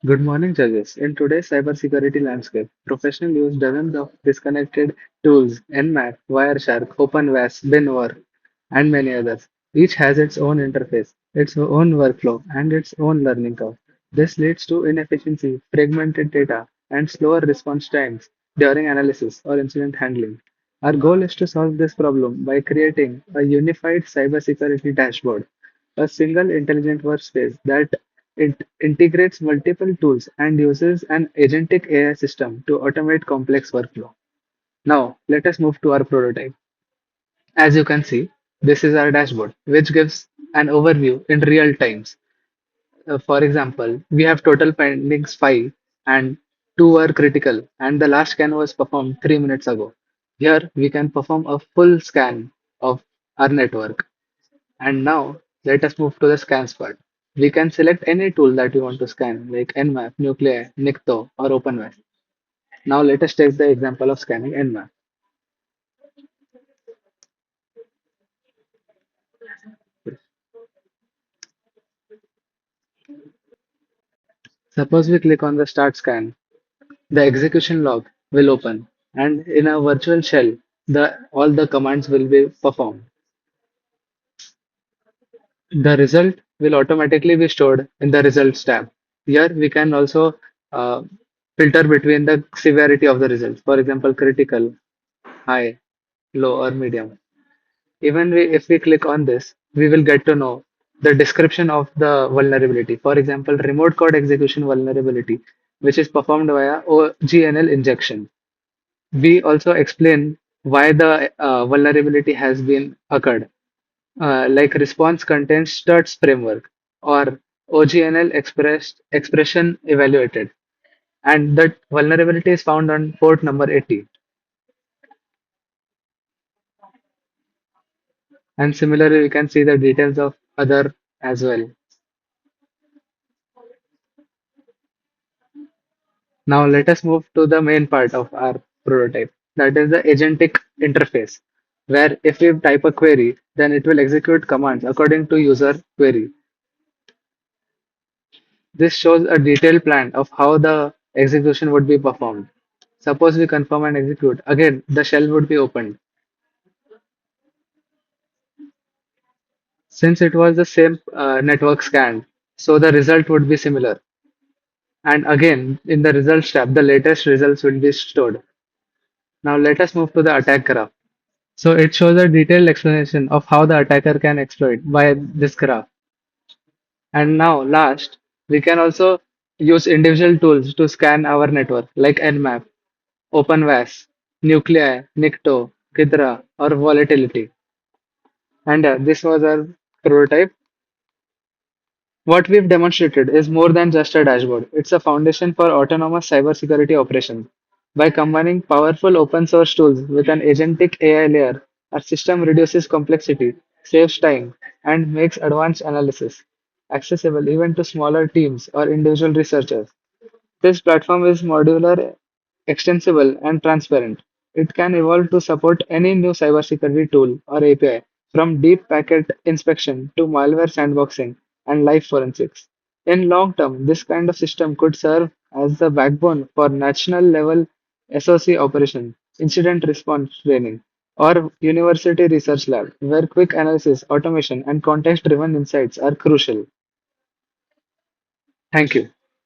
Good morning, judges. In today's cybersecurity landscape, professionals use dozens of disconnected tools Nmap, Wireshark, OpenWAS, Binware, and many others. Each has its own interface, its own workflow, and its own learning curve. This leads to inefficiency, fragmented data, and slower response times during analysis or incident handling. Our goal is to solve this problem by creating a unified cybersecurity dashboard, a single intelligent workspace that it integrates multiple tools and uses an agentic AI system to automate complex workflow. Now, let us move to our prototype. As you can see, this is our dashboard, which gives an overview in real times. For example, we have total pendings 5 and 2 were critical, and the last scan was performed 3 minutes ago. Here, we can perform a full scan of our network. And now let us move to the scans part. We can select any tool that we want to scan, like Nmap, Nuclei, Nikto, or OpenWest. Now let us take the example of scanning Nmap. Suppose we click on the start scan, the execution log will open, and in a virtual shell, all the commands will be performed. The result will automatically be stored in the results tab. Here we can also uh, filter between the severity of the results. For example, critical, high, low, or medium. If we click on this, we will get to know the description of the vulnerability. For example, remote code execution vulnerability, which is performed via OGNL injection. We also explain why the vulnerability has been occurred, like response contains struts framework or OGNL expression evaluated, and that vulnerability is found on port number 80. And similarly, we can see the details of other as well. Now let us move to the main part of our prototype, that is the agentic interface, where if we type a query, then it will execute commands according to user query. This shows a detailed plan of how the execution would be performed. Suppose we confirm and execute, again the shell would be opened. Since it was the same network scan, so the result would be similar. And again, in the results tab, the latest results will be stored. Now let us move to the attack graph. So it shows a detailed explanation of how the attacker can exploit by this graph. And now last, we can also use individual tools to scan our network like Nmap, OpenWAS, Nuclei, Nikto, Kidra, or Volatility. And this was our prototype. What we've demonstrated is more than just a dashboard. It's a foundation for autonomous cybersecurity operations. By combining powerful open source tools with an agentic AI layer, our system reduces complexity, saves time, and makes advanced analysis accessible even to smaller teams or individual researchers. This platform is modular, extensible, and transparent. It can evolve to support any new cybersecurity tool or API, from deep packet inspection to malware sandboxing and live forensics. In long term, this kind of system could serve as the backbone for national level SOC operation, incident response training, or university research lab, where quick analysis, automation, and context driven insights are crucial. Thank you.